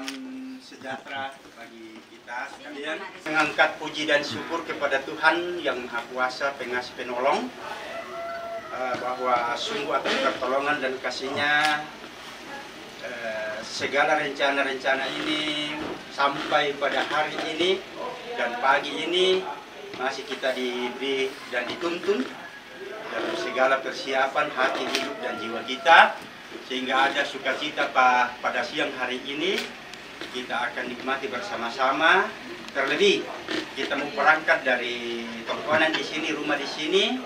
Salam sejahtera bagi kita sekalian. Mengangkat puji dan syukur kepada Tuhan yang Maha Kuasa, Pengasih Penolong, bahwa sungguh atas pertolongan dan kasih-Nya segala rencana-rencana ini sampai pada hari ini dan pagi ini masih kita diberi dan dituntun dalam segala persiapan hati, hidup, dan jiwa kita, sehingga ada sukacita pada siang hari ini kita akan nikmati bersama-sama. Terlebih kita mau berangkat dari tongkonan di sini, rumah di sini,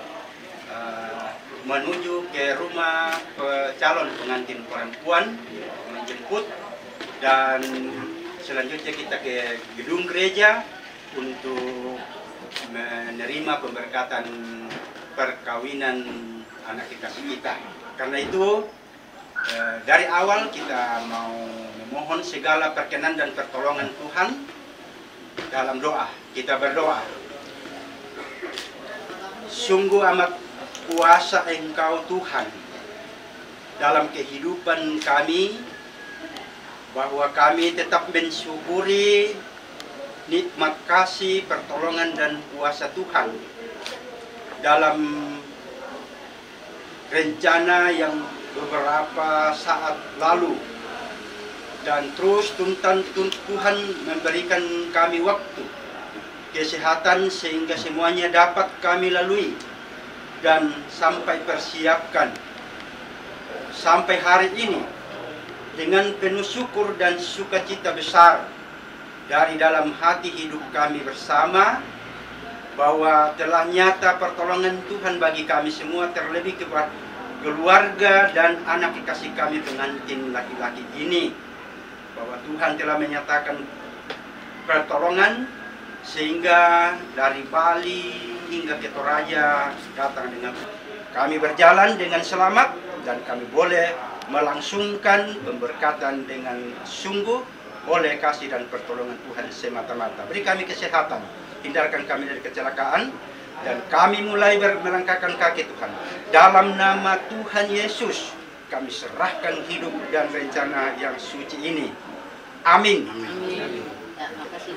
menuju ke rumah calon pengantin perempuan, menjemput, dan selanjutnya kita ke gedung gereja untuk menerima pemberkatan perkawinan anak kekasih kita. Karena itu dari awal kita mau memohon segala perkenan dan pertolongan Tuhan dalam doa. Kita berdoa. Sungguh amat kuasa Engkau Tuhan dalam kehidupan kami, bahwa kami tetap mensyukuri nikmat kasih, pertolongan, dan kuasa Tuhan dalam rencana yang beberapa saat lalu, dan terus Tuhan memberikan kami waktu, kesehatan, sehingga semuanya dapat kami lalui dan sampai persiapkan sampai hari ini dengan penuh syukur dan sukacita besar dari dalam hati hidup kami bersama, bahwa telah nyata pertolongan Tuhan bagi kami semua, terlebih kepada keluarga dan anak kekasih kami pengantin laki-laki ini, bahwa Tuhan telah menyatakan pertolongan sehingga dari Bali hingga ke Toraja datang dengan kami berjalan dengan selamat, dan kami boleh melangsungkan pemberkatan dengan sungguh oleh kasih dan pertolongan Tuhan semata-mata. Beri kami kesehatan, hindarkan kami dari kecelakaan, dan kami mulai melangkahkan kaki Tuhan. Dalam nama Tuhan Yesus, kami serahkan hidup dan rencana yang suci ini. Amin. Amin. Ya, makasih.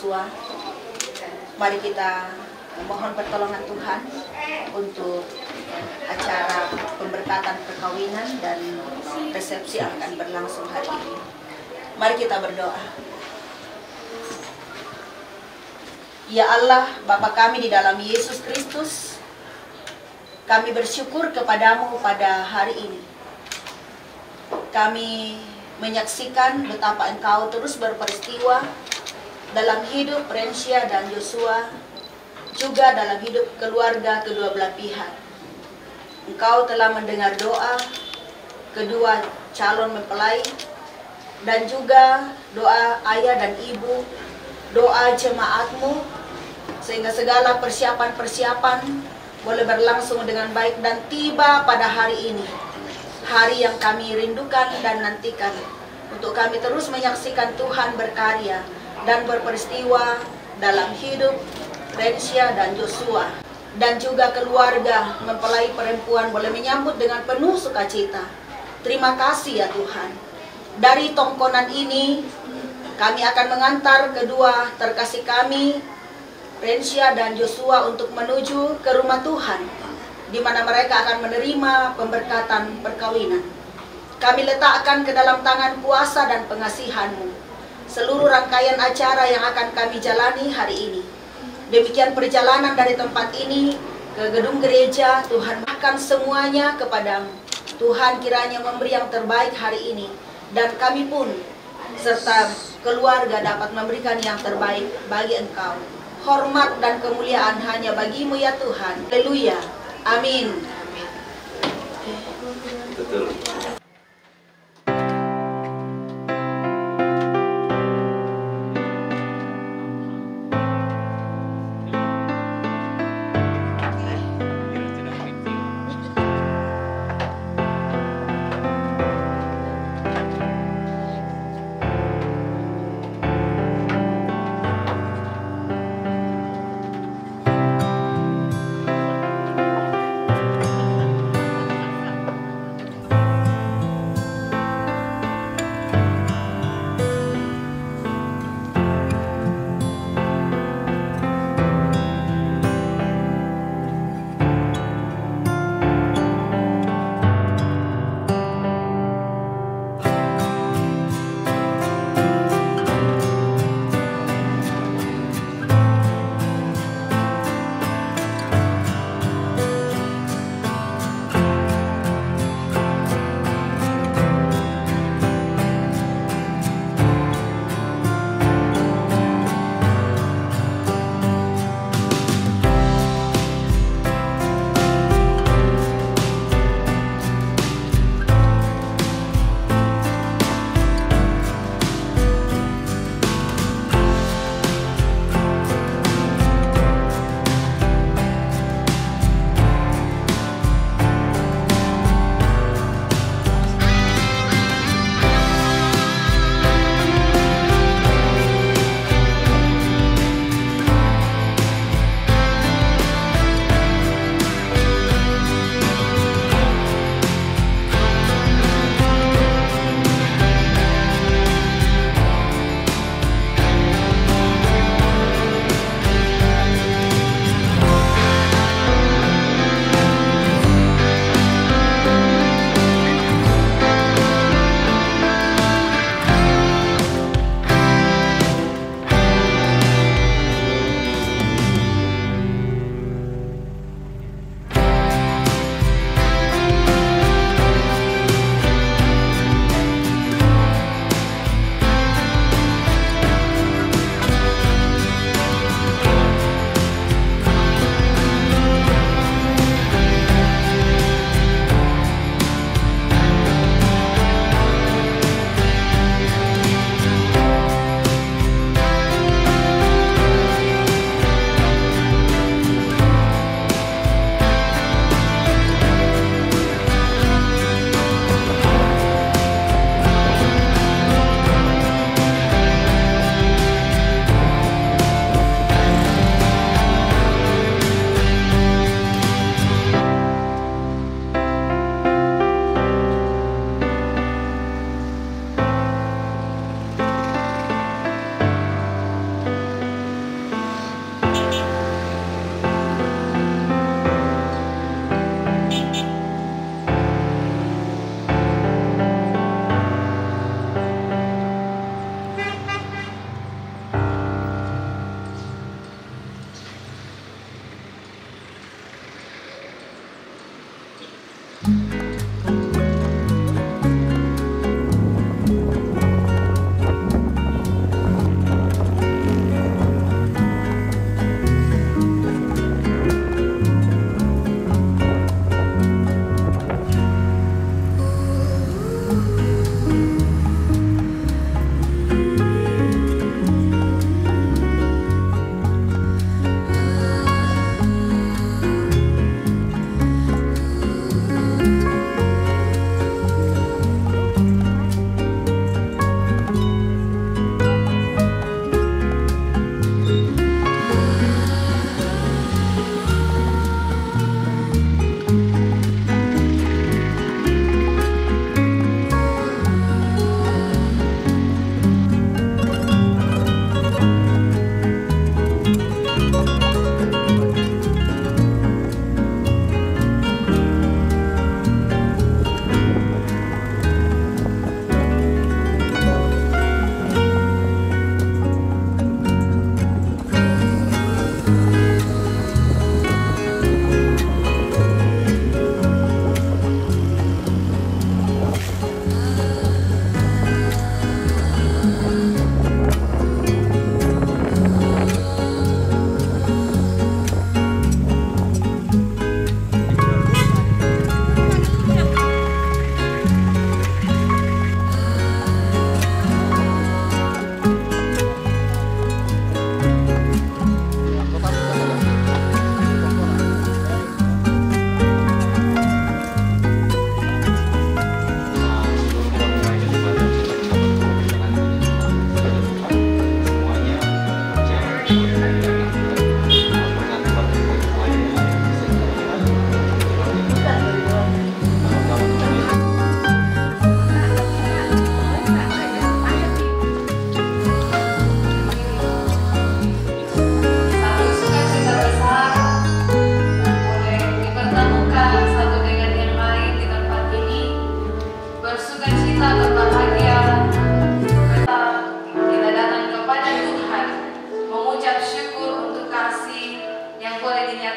Joshua. Mari kita mohon pertolongan Tuhan untuk acara pemberkatan perkawinan dan resepsi yang akan berlangsung hari ini. Mari kita berdoa. Ya Allah, Bapa kami di dalam Yesus Kristus, kami bersyukur kepadamu pada hari ini. Kami menyaksikan betapa Engkau terus berperistiwa dalam hidup Rencia dan Joshua, juga dalam hidup keluarga kedua belah pihak. Engkau telah mendengar doa kedua calon mempelai, dan juga doa ayah dan ibu, doa jemaatmu, sehingga segala persiapan-persiapan boleh berlangsung dengan baik dan tiba pada hari ini. Hari yang kami rindukan dan nantikan untuk kami terus menyaksikan Tuhan berkarya dan berperistiwa dalam hidup Rencia dan Joshua, dan juga keluarga mempelai perempuan boleh menyambut dengan penuh sukacita. Terima kasih ya Tuhan. Dari tongkonan ini kami akan mengantar kedua terkasih kami Rencia dan Joshua untuk menuju ke rumah Tuhan, di mana mereka akan menerima pemberkatan perkawinan. Kami letakkan ke dalam tangan kuasa dan pengasihan-Mu seluruh rangkaian acara yang akan kami jalani hari ini. Demikian perjalanan dari tempat ini ke gedung gereja, Tuhan bahkan semuanya kepadamu. Tuhan kiranya memberi yang terbaik hari ini, dan kami pun serta keluarga dapat memberikan yang terbaik bagi Engkau. Hormat dan kemuliaan hanya bagimu ya Tuhan. Haleluya. Amin. Betul.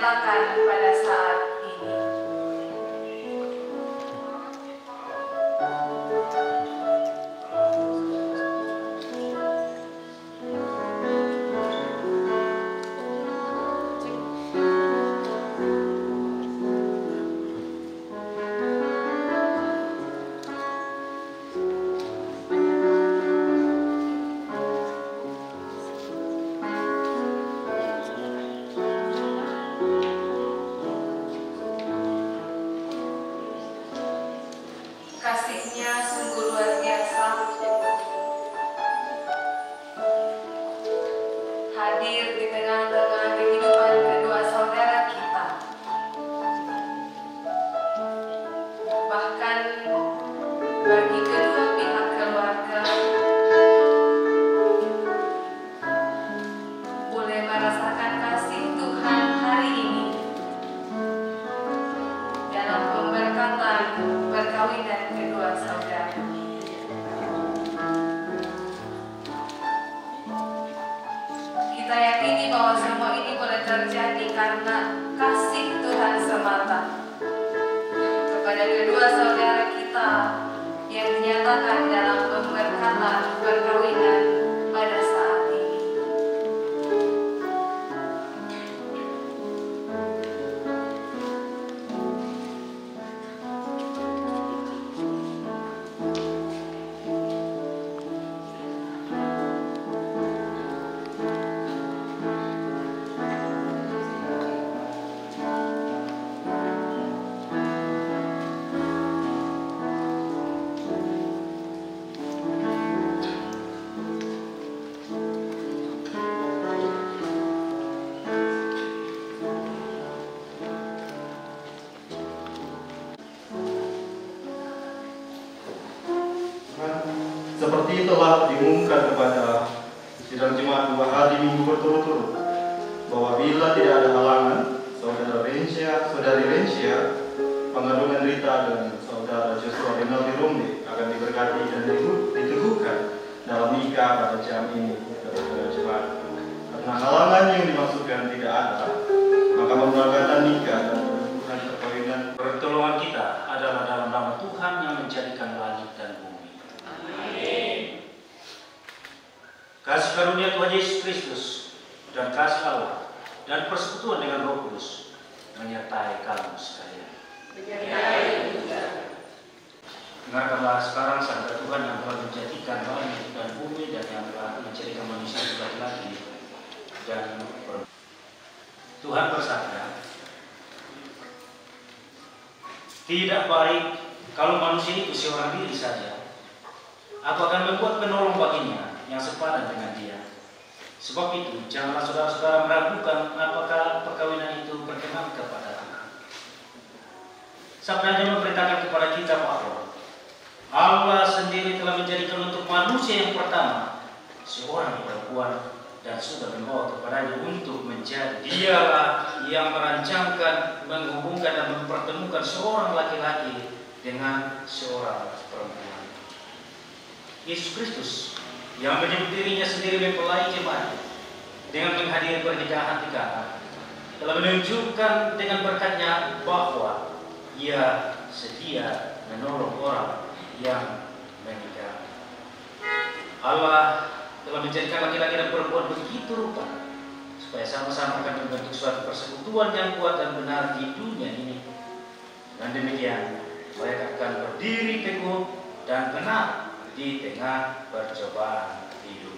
dinyatakan pada saat ini. Kasih-Nya sungguh luar biasa, hadir di tengah-tengah kehidupan kedua saudara kita. Bahkan bagi kedua pihak keluarga boleh merasakan kasih Tuhan hari ini dalam pemberkatan perkawinan kedua saudara. Kita yakini bahwa semua ini boleh terjadi karena kasih Tuhan semata kepada kedua saudara kita yang dinyatakan dalam pemberkatan perkawinan pada saat ini. Seperti telah diumumkan kepada sidang jemaat 2 hari minggu berturut-turut bahwa bila tidak ada halangan, saudari Rencia, pengadungan Rita dan saudara Joshua Renaldi Romde akan diberkati dan diteguhkan dalam nikah pada jam ini kepada jemaat. Karena halangan yang dimaksudkan tidak ada, maka pemberangkatan nikah dan penentuan perkawinan pertolongan kita adalah dalam nama Tuhan yang menjadikan langit dan bumi. Kasih karunia Tuhan Yesus Kristus dan kasih Allah dan persekutuan dengan Roh Kudus menyertai kamu sekalian. Dengarkanlah sekarang sabda Tuhan yang telah menjadikan langit dan bumi dan yang telah menjadikan manusia laki-laki dan perempuan. Tuhan bersabda, tidak baik kalau manusia itu seorang diri saja. Aku akan membuat penolong baginya yang sepadan dengan dia. Sebab itu, janganlah saudara-saudara meragukan apakah perkawinan itu berkenan kepada Tuhan. Sabdanya memberitakan kepada kita bahwa Allah sendiri telah menjadikan untuk manusia yang pertama seorang perempuan dan sudah membawa kepadanya untuk menjadi. Dialah yang merancangkan, menghubungkan dan mempertemukan seorang laki-laki dengan seorang perempuan. Yesus Kristus yang menyebut dirinya sendiri mempelai jemaat dengan menghadiri pernikahan di Kana telah menunjukkan dengan berkatnya bahwa ia sedia menolong orang yang menikah. Allah telah menjadikan laki-laki dan perempuan begitu rupa supaya sama-sama akan membentuk suatu persekutuan yang kuat dan benar di dunia ini. Dan demikian mereka akan berdiri teguh dan benar di tengah percobaan hidup.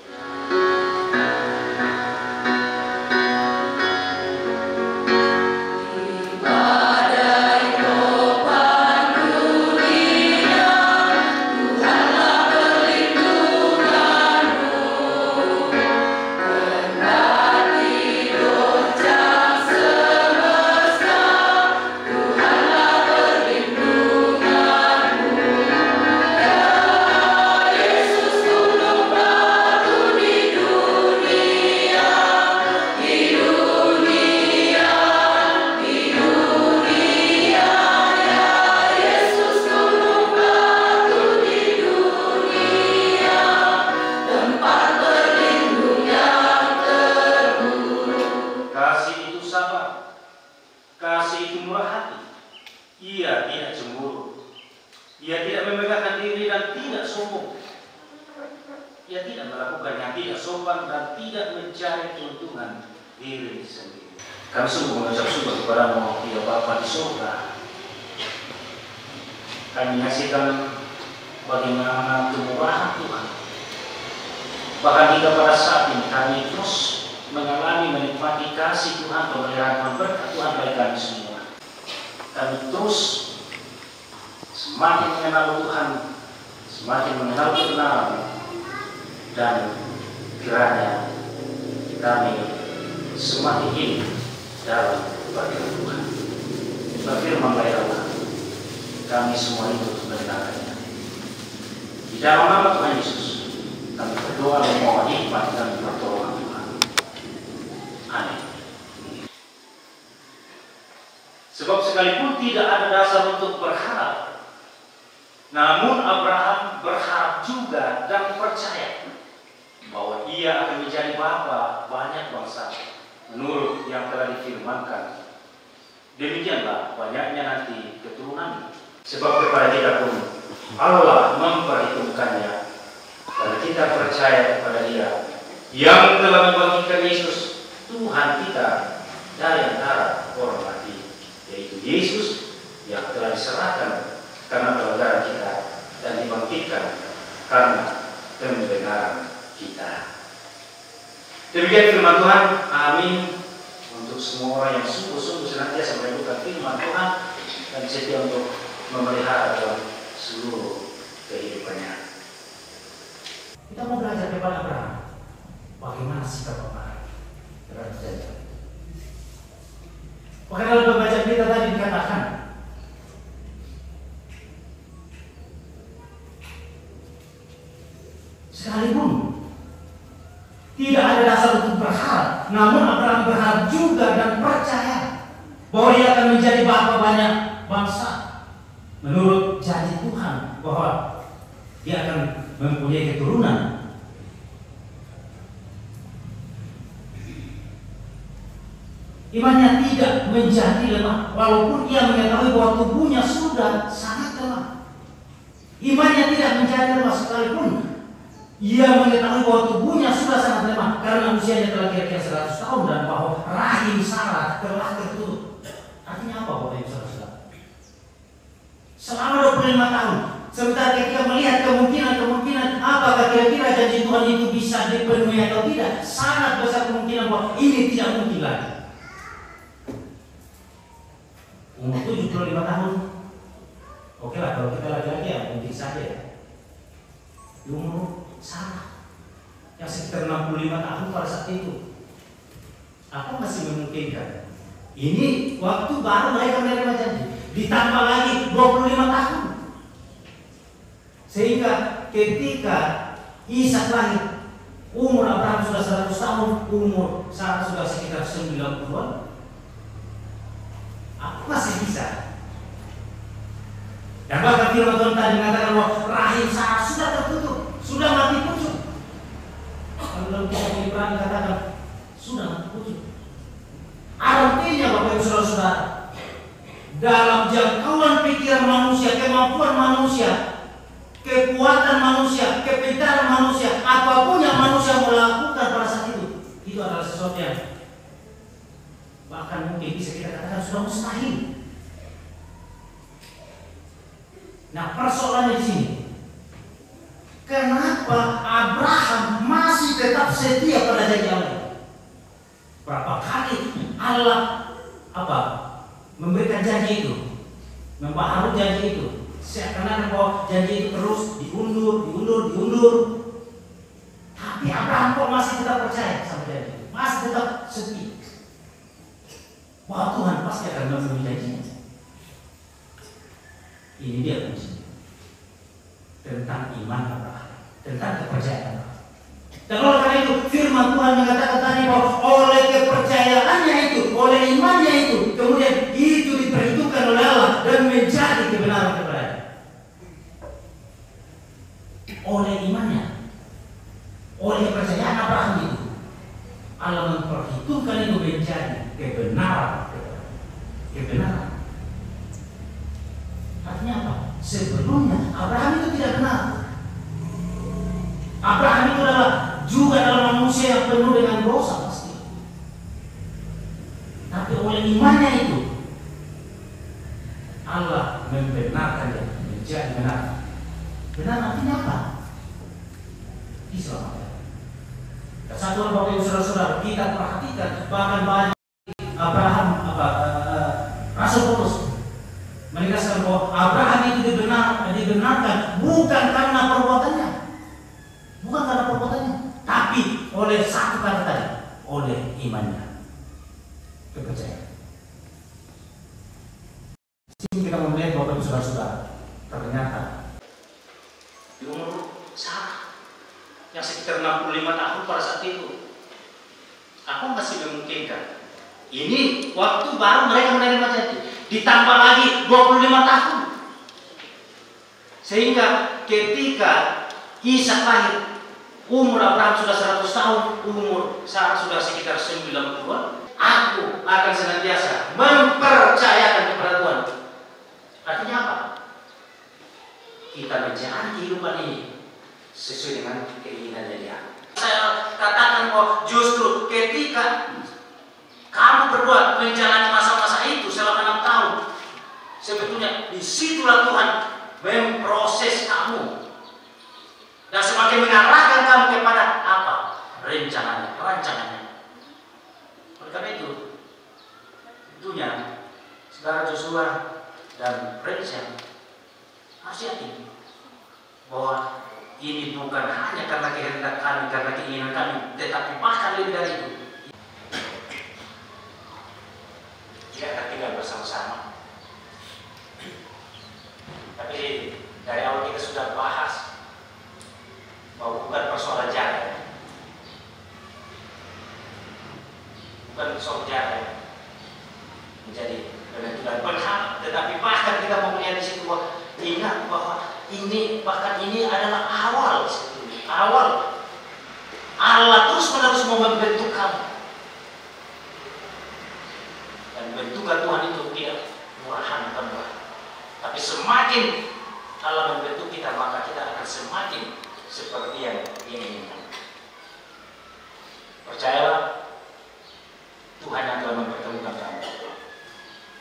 Kasih itu murah hati. Ia tidak cemburu. Ia tidak memegahkan diri dan tidak sombong. Ia tidak melakukan yang tidak sopan dan tidak mencari keuntungan diri sendiri. Kami sungguh mengucap syukur kepada-Mu, ya Bapa di surga. Kami menyaksikan bagaimana kemurahan Tuhan. Bahkan hingga pada saat ini kami terus mengalami menikmati kasih Tuhan, pemeliharaan Tuhan, berkat Tuhan bagi kami semua. Kami terus semakin mengenal Tuhan, semakin mengenal kebenaran, dan kiranya kami semakin hidup dalam kebahagiaan Tuhan. Berfirman baik Allah, kami semua hidup mendengarkannya. Di dalam nama Tuhan Yesus, kami berdoa dan memohon hikmat dan pertolongan Tuhan. Amin. Sebab sekalipun tidak ada dasar untuk berharap, namun Abraham berharap juga dan percaya bahwa ia akan menjadi bapa banyak bangsa menurut yang telah difirmankan. Demikianlah banyaknya nanti keturunan. Sebab kepada kita pun Allah memperhitungkannya karena kita percaya kepada Dia yang telah membagikan Yesus Tuhan kita dari antara orang mati, yaitu Yesus yang telah diserahkan karena pelanggaran kita dan dibangkitkan karena kebenaran kita. Demikian firman Tuhan. Amin. Untuk semua orang yang sungguh-sungguh senantiasa merindukan firman Tuhan dan setia untuk memelihara dalam seluruh kehidupannya. Kita mau belajar kepada Abraham, bagaimana sikap Abraham terhadap perjanjian. Maka dalam pembacaan kita tadi dikatakan, sekalipun tidak ada dasar untuk berharap, namun Abraham berharap juga dan percaya bahwa ia akan menjadi bapa banyak bangsa menurut janji Tuhan bahwa dia akan mempunyai keturunan. Imannya tidak menjadi lemah walaupun ia mengetahui bahwa tubuhnya sudah sangat lemah. Imannya tidak menjadi lemah sekalipun ia mengetahui bahwa tubuhnya sudah sangat lemah karena usianya telah kira-kira 100 tahun dan bahwa rahim Sarah telah tertutup. Artinya apa Bapak Ibu Saudara? Selama 25 tahun, sementara ketika melihat kemungkinan apakah kira-kira janji Tuhan itu bisa dipenuhi atau tidak, sangat besar kemungkinan bahwa ini tidak mungkin lagi. Umur 75 tahun, oke lah kalau kita laki-laki ya mungkin saja ya. Di umur Sarah yang sekitar 65 tahun pada saat itu, apa masih memungkinkan? Ini waktu baru mereka menerima janji, ditambah lagi 25 tahun, sehingga ketika Ishak lahir, umur Abraham sudah 100 tahun, umur Sarah sudah sekitar 90-an. Apa masih bisa? Dan bahkan firman Tuhan tadi mengatakan bahwa rahim Sarah sudah tertutup, sudah mati pucuk. Kalau kita Ibrani katakan sudah mati pucuk. Artinya Bapak Ibu Saudara, dalam jangkauan pikiran manusia, kemampuan manusia, kekuatan manusia, kepintaran manusia, apapun yang manusia mau lakukan pada saat itu adalah sesuatu yang bahkan mungkin bisa kita katakan sudah mustahil. Nah, persoalannya di sini, kenapa Abraham masih tetap setia pada janji Allah? Berapa kali Allah memberikan janji itu, membaharui janji itu, seakan-akan bahwa janji itu terus diundur. Tapi Abraham kok masih tetap percaya sama janji, masih tetap setia bahwa Tuhan pasti akan memenuhi janjinya. Ini dia kunci tentang iman Abraham, tentang kepercayaan Abraham. Dan oleh karena itu firman Tuhan mengatakan tadi bahwa oleh kepercayaannya itu, oleh imannya itu, kemudian itu diperhitungkan oleh Allah dan menjadi kebenaran kepadanya. Oleh imannya, oleh kepercayaan Abraham itu, Allah memperhitungkan itu menjadi kebenaran kepadanya. kebenaran. Artinya apa? Sebelumnya Abraham itu tidak benar. Abraham itu adalah juga adalah manusia yang penuh dengan dosa pasti. Tapi oleh imannya itu Allah membenarkan dia menjadi benar. Benar artinya apa? Diselamatkan. Dan satu orang Bapak Ibu Saudara-saudara, kita perhatikan bahkan banyak Abraham Rasul Paulus menegaskan bahwa Abraham itu dibenarkan bukan karena perbuatannya, tapi oleh satu kata tadi, oleh imannya, kepercayaan. Sini kita melihat Bapak Ibu Saudara-saudara, ternyata di umur Sarah yang sekitar 65 tahun pada saat itu, aku masih memungkinkan. Ini waktu baru mereka menerima janji, ditambah lagi 25 tahun. Sehingga ketika Ishak lahir, umur Abraham sudah 100 tahun, umur Sarah sudah sekitar 90-an. Aku akan senantiasa mempercayakan kepada Tuhan. Artinya apa? Kita menjalani kehidupan ini sesuai dengan keinginannya dia. Saya katakan bahwa justru ketika kamu berdua menjalani masa-masa itu selama 6 tahun, sebetulnya disitulah Tuhan memproses kamu dan semakin mengarahkan kamu kepada apa? Rancangannya. Oleh karena itu, tentunya saudara Joshua dan Prince harus yakin bahwa ini bukan hanya karena kehendak kami, karena keinginan kami, tetapi bahkan lebih dari itu. Dia akan tinggal bersama-sama. Tapi dari awal kita sudah bahas bahwa bukan persoalan jarak, bukan persoalan jarak menjadi penentuan berhak, tetapi bahkan kita mau melihat di situ bahwa ingat bahwa ini adalah awal sebetulnya. Awal Allah terus-menerus mau membentuk kamu. Dan bentukan Tuhan itu tidak murahan bukan murah. Tapi semakin Allah membentuk kita, maka kita akan semakin seperti yang Dia inginkan. Percayalah, Tuhan yang telah mempertemukan kamu.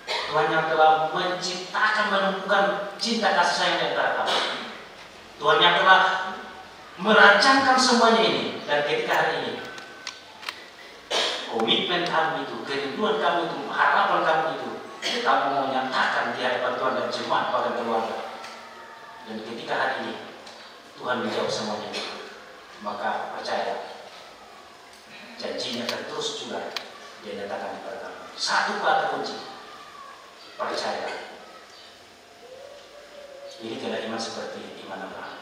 Tuhan yang telah menciptakan, menemukan cinta kasih sayang di antara kamu. Tuhan yang telah merancangkan semuanya ini. Dan ketika hari ini komitmen kamu itu, kerinduan kamu itu, harapan kamu itu, kamu mau nyatakan di hadapan Tuhan dan jemaat pada keluarga. Dan ketika hari ini Tuhan menjawab semuanya, maka percaya janjinya akan terus juga Dia nyatakan kepada kamu. Satu kata kunci, percaya. Ini tidak iman seperti iman Abraham.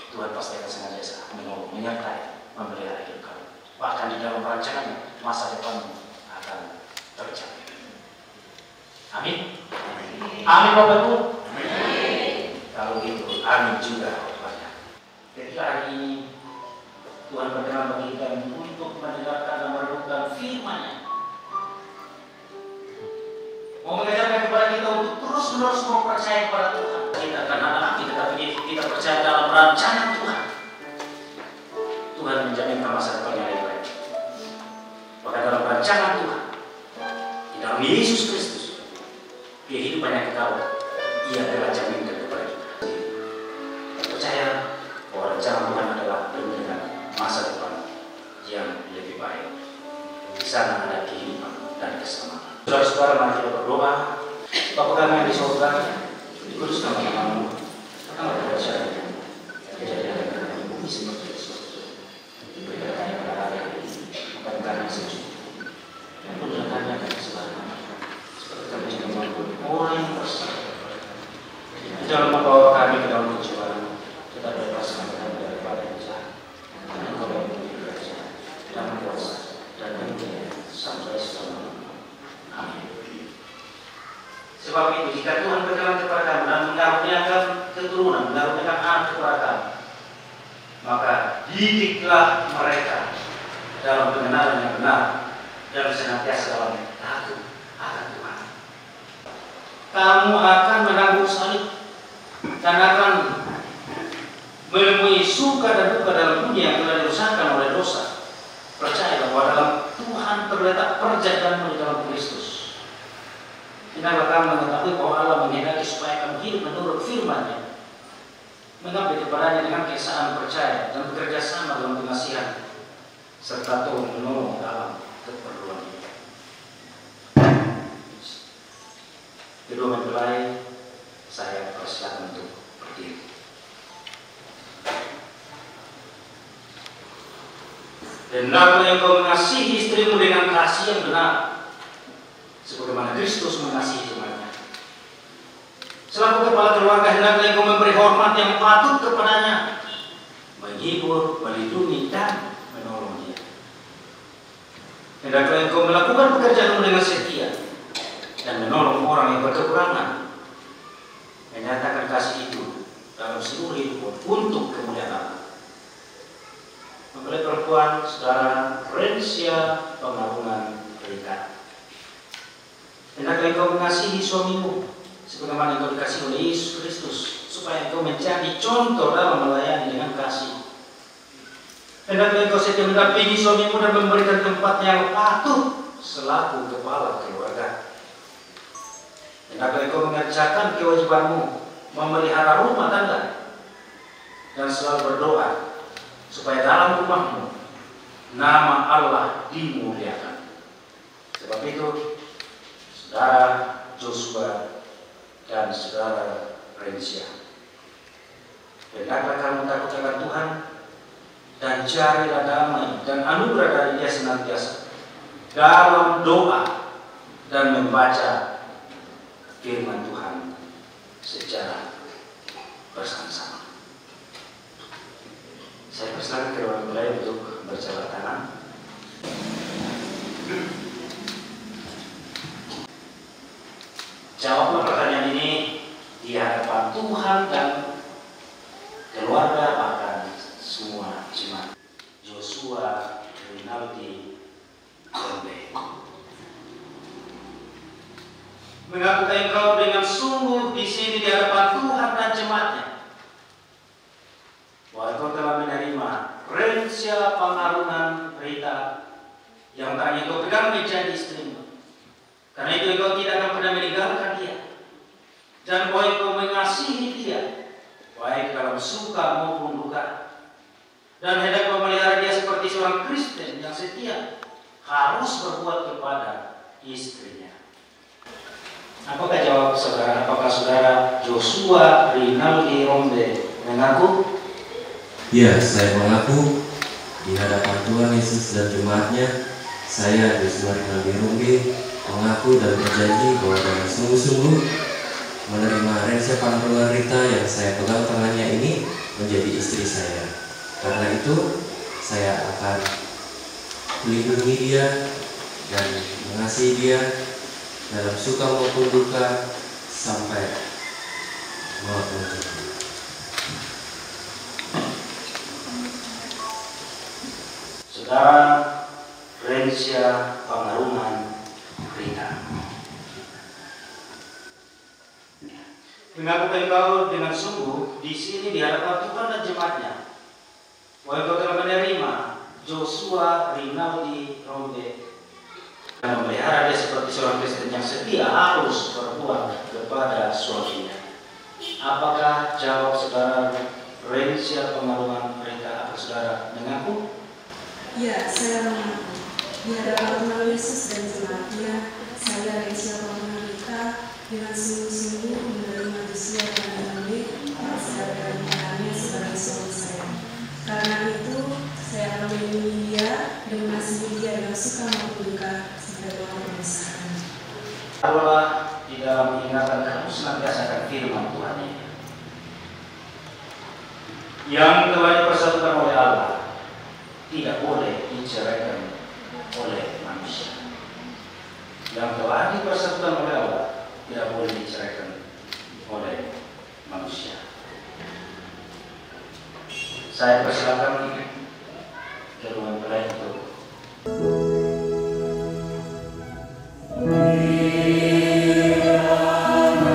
Tuhan pasti akan senantiasa menolong, menyertai, memelihara hidup kamu. Bahkan di dalam rancangannya, masa depanmu akan tercapai. Amin. Amin Bapak Ibu. Kalau gitu, amin juga Tuhan. Ketika hari ini Tuhan berkenan bagi kita untuk mendengarkan dan merenungkan firman-Nya, mau mengajarkan kepada kita untuk terus-menerus mempercayai kepada Tuhan. Kita akan anak kita, tapi kita percaya dalam rancangan Tuhan. Tuhan menjaminkan masa depan yang lebih baik. Maka dalam rancangan Tuhan, di dalam Yesus Kristus, kehidupan yang kekal, Ia telah jaminkan kepada kita. Percaya bahwa rencana Tuhan adalah penuh dengan masa depan yang lebih baik. Di sana ada kehidupan dan keselamatan. Saudara-saudara, mari kita berdoa. Bapa kami yang di surga, dikudus nama-Namamu. Kami berdoa kejadian yang bumi seperti itu. Diberikan kami pada hari ini, makan kami secukupnya. Dan berikan kami akan keselamatan. Seperti kami juga mengampuni orang yang bersalah. Jangan membawa kami ke dalam pencobaan, tetapi lepaskan kami daripada yang jahat. Dan Engkau yang memberi kerajaan dan kuasa dan kemuliaan sampai selama-lamanya. Amin. Sebab itu, jika Tuhan berkenan kepada kamu dan mengaruniakan keturunan, mengaruniakan anak kepada kamu, maka didiklah mereka dalam pengenalan yang benar dan senantiasa dalam takut akan kamu akan menanggung salib dan akan menemui suka dan duka dalam dunia yang telah dirusakkan oleh dosa. Percayalah bahwa dalam Tuhan terletak perjalananmu di dalam Kristus. Hendaklah kamu mengetahui bahwa Allah menghendaki supaya kamu hidup menurut firman-Nya, mengabdi kepadanya dengan keesaan percaya dan bekerja sama dalam pengasihan, serta turut menolong dalam keperluan. Kedua mempelai, saya persilakan untuk berdiri. Hendaklah engkau mengasihi istrimu dengan kasih yang benar, sebagaimana Kristus mengasihi jemaat-Nya. Selaku kepala keluarga, hendaklah engkau memberi hormat yang patut kepadanya, menghibur, melindungi, dan menolong dia. Hendaklah engkau melakukan pekerjaanmu dengan setia dan menolong orang yang berkekurangan, menyatakan kasih itu dalam seluruh hidup untuk kemuliaan Allah. Mempelai perempuan, saudara Rensia Pengarungan Rita, hendaklah engkau mengasihi suamimu sebagaimana engkau dikasihi oleh Yesus Kristus, supaya engkau menjadi contoh dalam melayani dengan kasih. Hendaklah engkau setia mendampingi suamimu dan memberikan tempat yang patut selaku kepala keluarga. Hendaklah engkau mengerjakan kewajibanmu memelihara rumah tangga dan selalu berdoa supaya dalam rumahmu nama Allah dimuliakan. Sebab itu, saudara Joshua dan saudara Rensia, hendaklah kamu takut akan Tuhan dan carilah damai dan anugerah dari Dia senantiasa dalam doa dan membaca firman Tuhan secara bersama-sama. Saya persilakan kedua mempelai untuk berjabat tangan. Jawablah pertanyaan ini di hadapan Tuhan dan keluarga, bahkan semua jemaat. Joshua Rinaldi Rombe. Mengaku engkau dengan sungguh di sini di hadapan Tuhan dan jemaat-Nya bahwa engkau telah menerima Rensia Pengarungan Rita yang tadi engkau pegang menjadi istrimu. Karena itu engkau tidak akan pernah meninggalkan dia, dan bahwa engkau mengasihi dia baik dalam suka maupun duka, dan hendak memelihara dia seperti seorang Kristen yang setia harus berbuat kepada istrinya. Apakah jawab saudara? Apakah saudara Joshua Rinaldi Rombe mengaku? Ya, saya mengaku di hadapan Tuhan Yesus dan jemaat-Nya. Saya Joshua Rinaldi Rombe mengaku dan berjanji bahwa dengan sungguh-sungguh menerima Rensia Pengarungan Rita yang saya pegang tangannya ini menjadi istri saya. Karena itu saya akan melindungi dia dan mengasihi dia dalam suka maupun duka sampai maut menjemput. Saudara Rensia Pengarungan Rita, mengaku engkau dengan sungguh di sini di hadapan Tuhan dan jemaat-Nya bahwa engkau telah menerima Joshua Rinaldi Rombe dan memelihara dia seperti seorang Kristen yang setia harus berbuat kepada suaminya. Apakah jawab saudara Rensia Pengarungan Rita? Apa saudara mengaku? Ya, saya mengaku di hadapan Tuhan Yesus dan jemaat-Nya, saya Rensia Pengarungan Rita dengan sungguh-sungguh menerima Joshua Rinaldi yang saya berikan tangannya sebagai suami saya. Karena itu, saya akan melindungi dia dan mengasihi dia dengan suka maupun duka sampai Tuhan memisahkan. Allah di dalam ingatan kamu senantiasa akan firman Tuhan ini yang telah dipersatukan oleh Allah tidak boleh diceraikan oleh manusia. Yang telah dipersatukan oleh Allah tidak boleh diceraikan oleh manusia. Saya persilakan kedua mempelai untuk Biarlah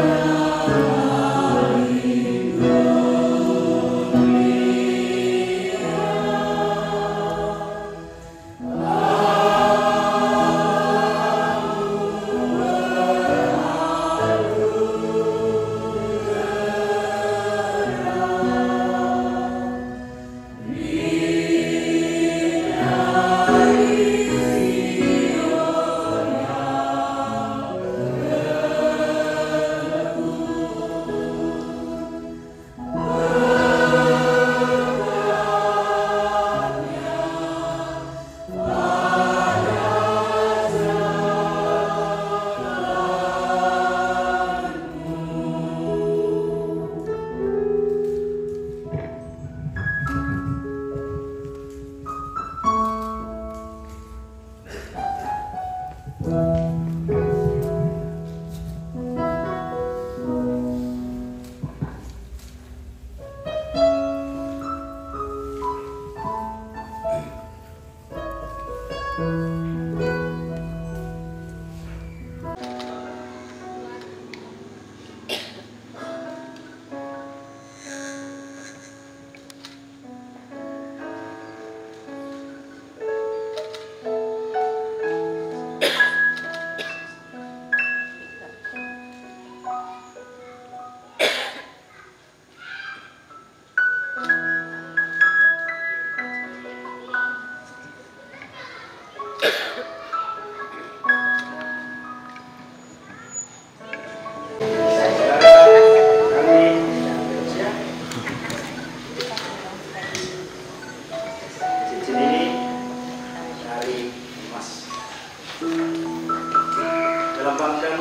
Melambangkan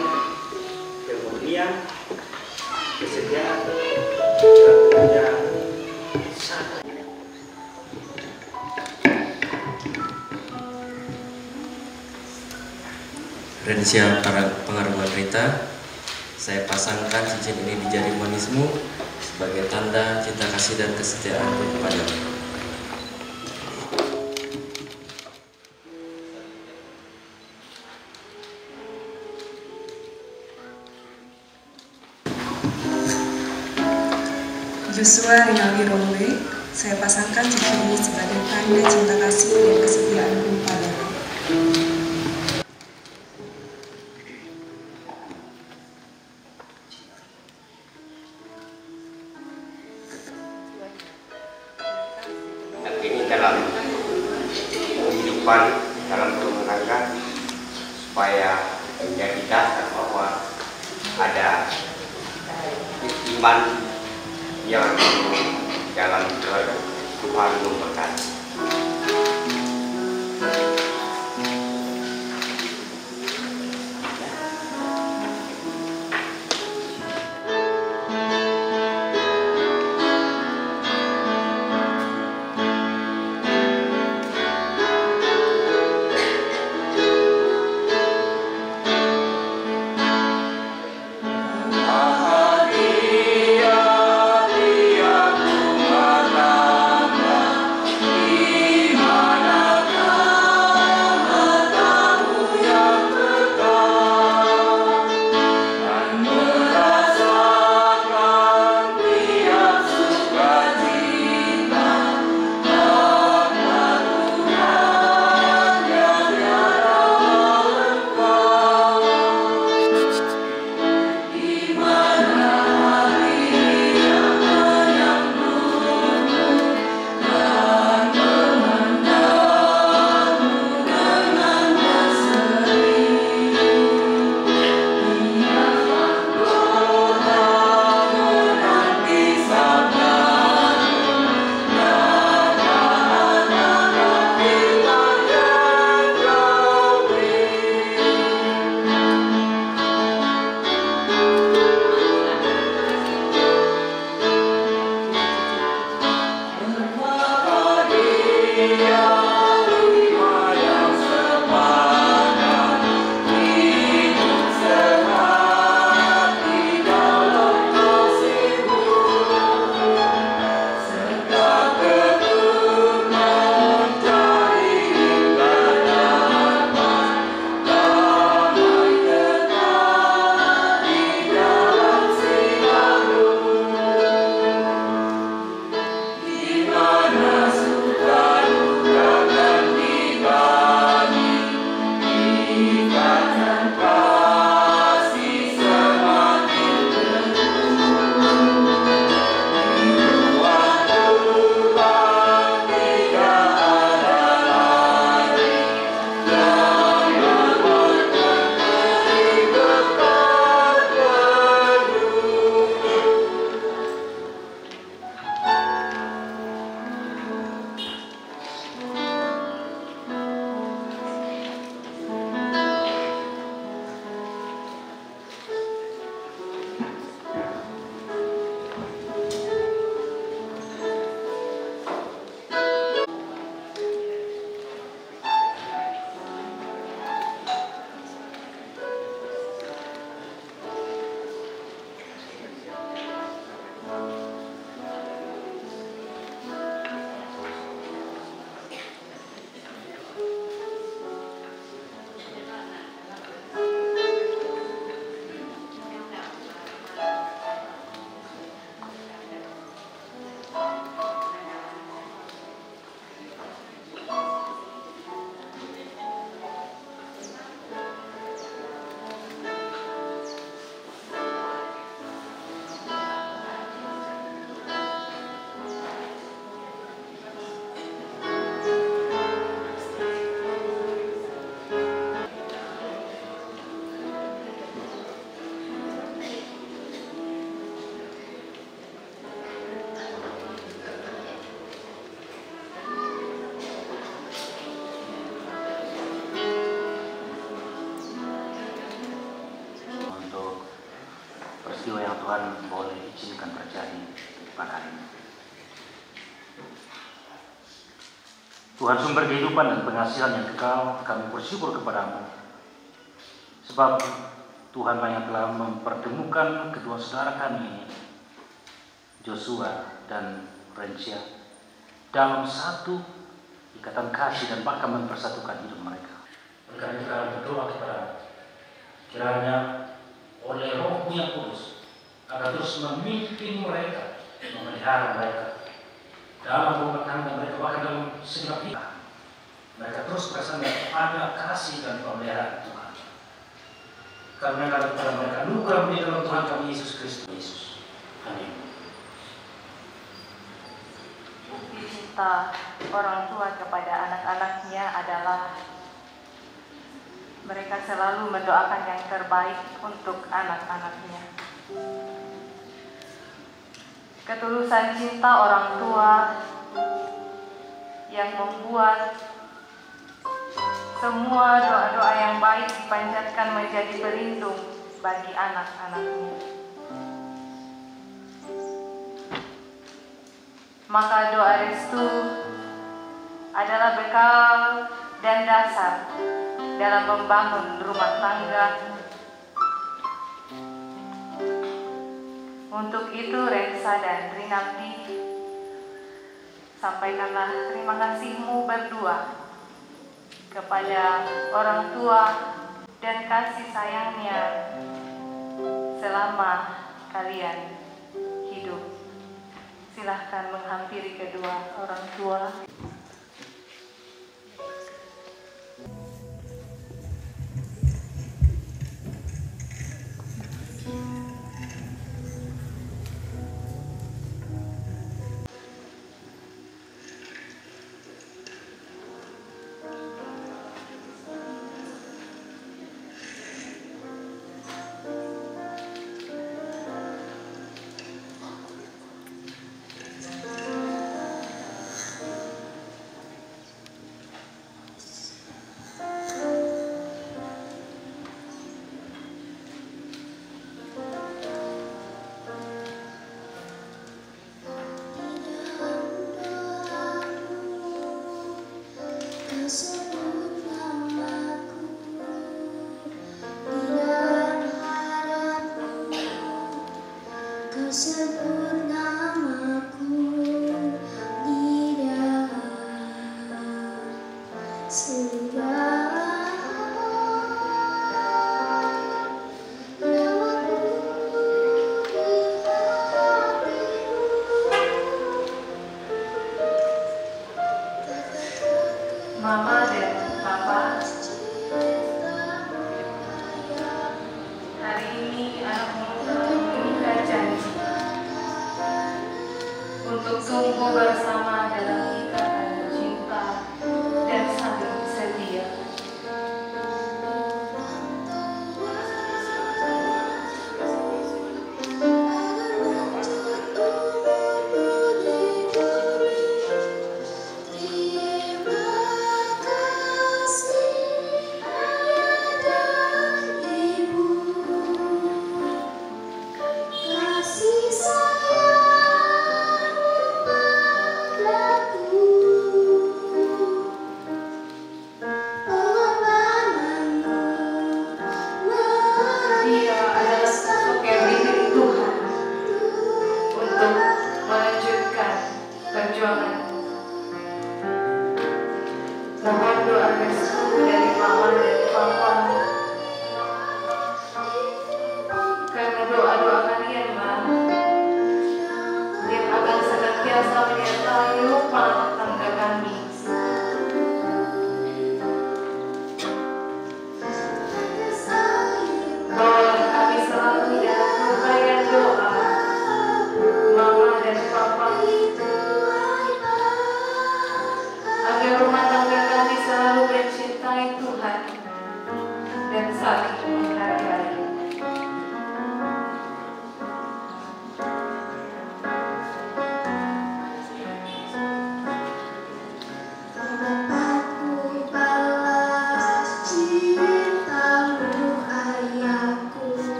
kemurnian, kesetiaan, dan punya Rensia Pengarungan Rita, saya pasangkan cincin ini di jari manismu sebagai tanda cinta kasih dan kesetiaanku kepadamu. Joshua Rinaldi Rombe, saya pasangkan cincin ini sebagai tanda cinta kasih dan kesetiaanku padamu. Ini dalam kehidupan, dalam rumah tangga, supaya menjadi dasar bahwa ada iman yang dalam keluarga Tuhan memberkati. Dia peristiwa yang Tuhan boleh izinkan terjadi pada hari ini. Tuhan sumber kehidupan dan pengasihan yang kekal, kami bersyukur kepadamu. Sebab Tuhan banyak telah mempertemukan kedua saudara kami ini, Joshua dan Rencia, dalam satu ikatan kasih dan bahkan mempersatukan hidup mereka. Oleh itu kami berdoa kepadamu, kiranya oleh Roh-Mu yang kudus akan terus memimpin mereka, memelihara mereka dalam rumah tangga mereka, bahkan dalam segala hidup mereka terus bersama ada kasih dan pemeliharaan Tuhan. Karena kepada mereka anugerah di dalam Tuhan kami Yesus Kristus. Amin. Bukti cinta orang tua kepada anak-anaknya adalah mereka selalu mendoakan yang terbaik untuk anak-anaknya. Ketulusan cinta orang tua yang membuat semua doa-doa yang baik dipanjatkan menjadi pelindung bagi anak-anaknya. Maka doa restu adalah bekal dan dasar dalam membangun rumah tangga. Untuk itu Rensa dan Rinaldi, sampaikanlah terima kasihmu berdua kepada orang tua dan kasih sayangnya selama kalian hidup. Silahkan menghampiri kedua orang tua. Mama dan Papa, hari ini anakmu telah mengikat janji untuk tumbuh bersama dalam ikatan cinta dan saling setia.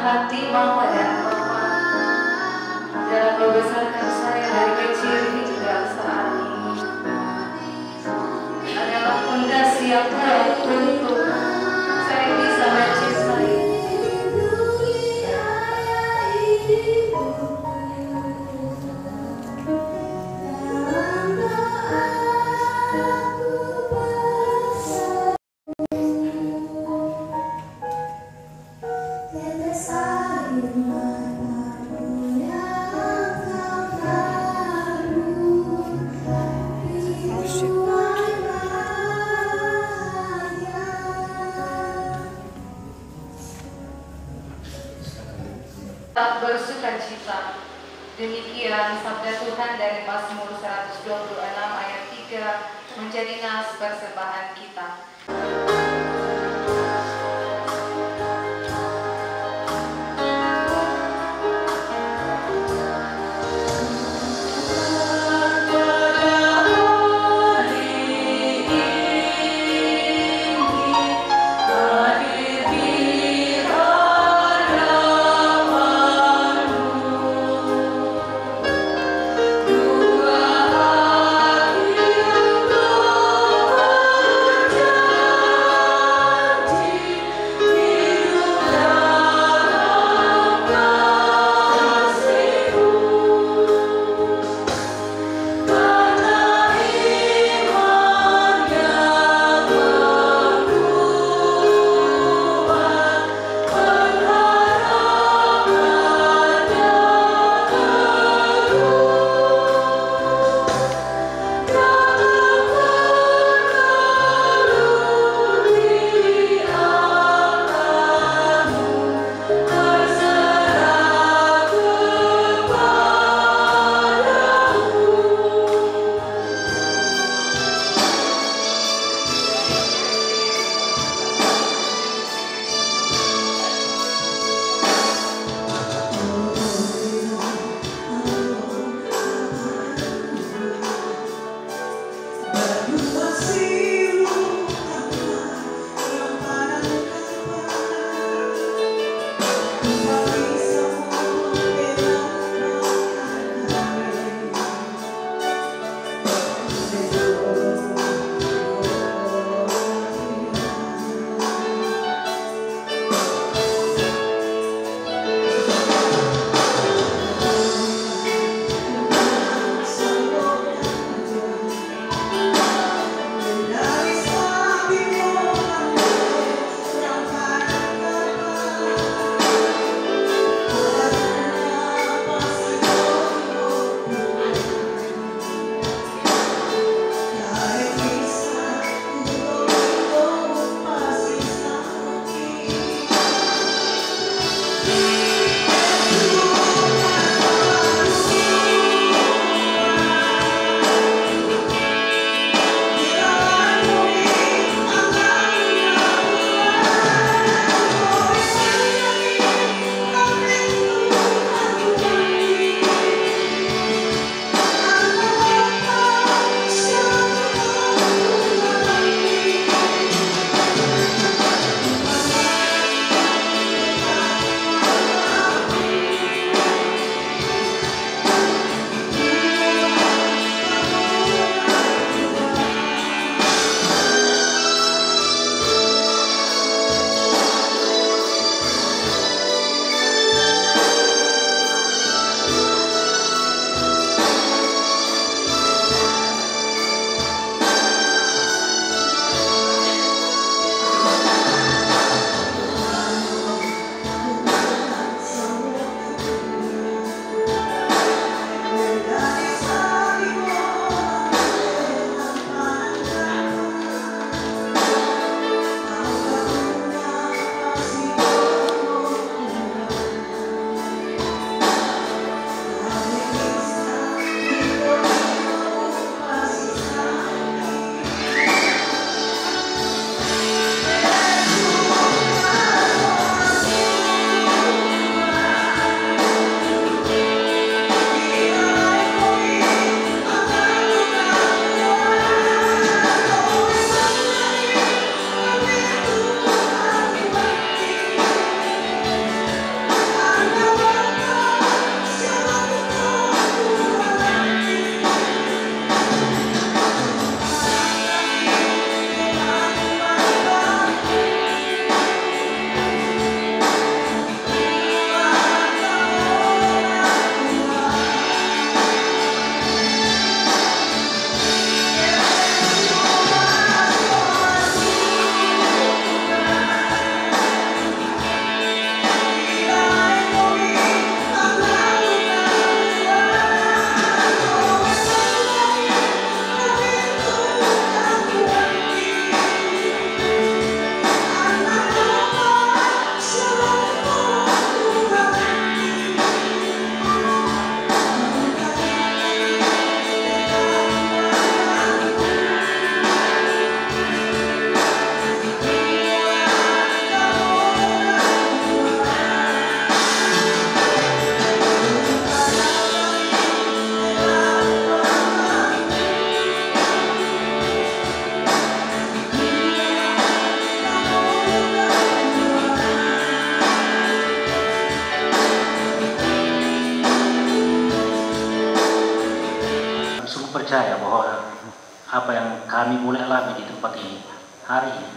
hati Mama dan Papa dalam membesarkan saya dari kecil hingga saat ini adalah fondasi yang kuat untuk saya bisa mencintai. Tak bersukacita. Demikian sabda Tuhan dari Mazmur 126 ayat 3 menjadi nas persembahan kita. Dua percaya bahwa apa yang kami boleh alami di tempat ini hari ini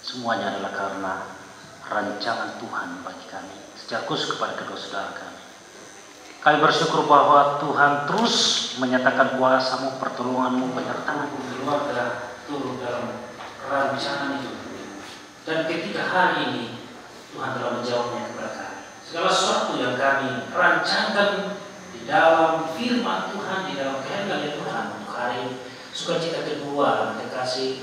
semuanya adalah karena rancangan Tuhan bagi kami, secara khusus kepada kedua saudara kami. Kami bersyukur bahwa Tuhan terus menyatakan kuasa-Mu, pertolongan-Mu, penyertaan-Mu keluarga turun dalam rancangan itu. Dan ketika hari ini Tuhan telah menjawabnya kepada kami. Segala sesuatu yang kami rancangkan di dalam firman Tuhan, di dalam kehendak Tuhan untuk hari ini, sukacita kedua, kekasih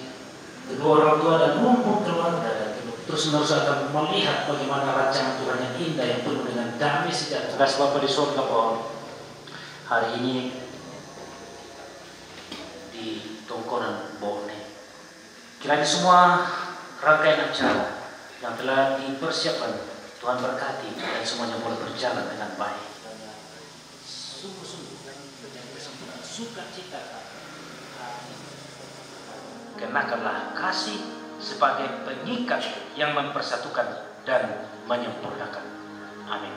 kedua orang tua dan rumput keluarga, dan terus menerus akan melihat bagaimana rancangan Tuhan yang indah yang penuh dengan damai sejahtera. Kasih Bapa di surga bahwa hari ini di Tongkonan Bone, kiranya semua rangkaian acara yang telah dipersiapkan Tuhan berkati dan semuanya boleh berjalan dengan baik. Sungguh-sungguh yang kesempurnaan sukacita kenakanlah kasih sebagai pengikat yang mempersatukan dan menyempurnakan. Amin.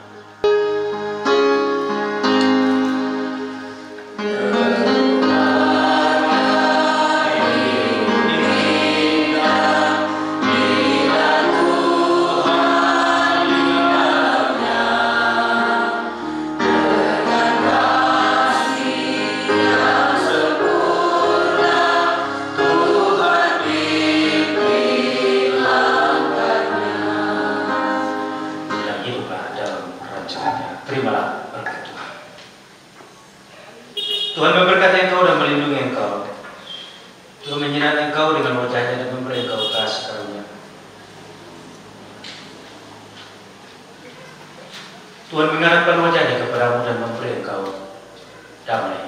Tuhan memberkati engkau dan melindungi engkau. Tuhan menyinari engkau dengan wajahnya dan memberi engkau kasih karunia. Tuhan mengarahkan wajahnya kepadamu dan memberi engkau damai.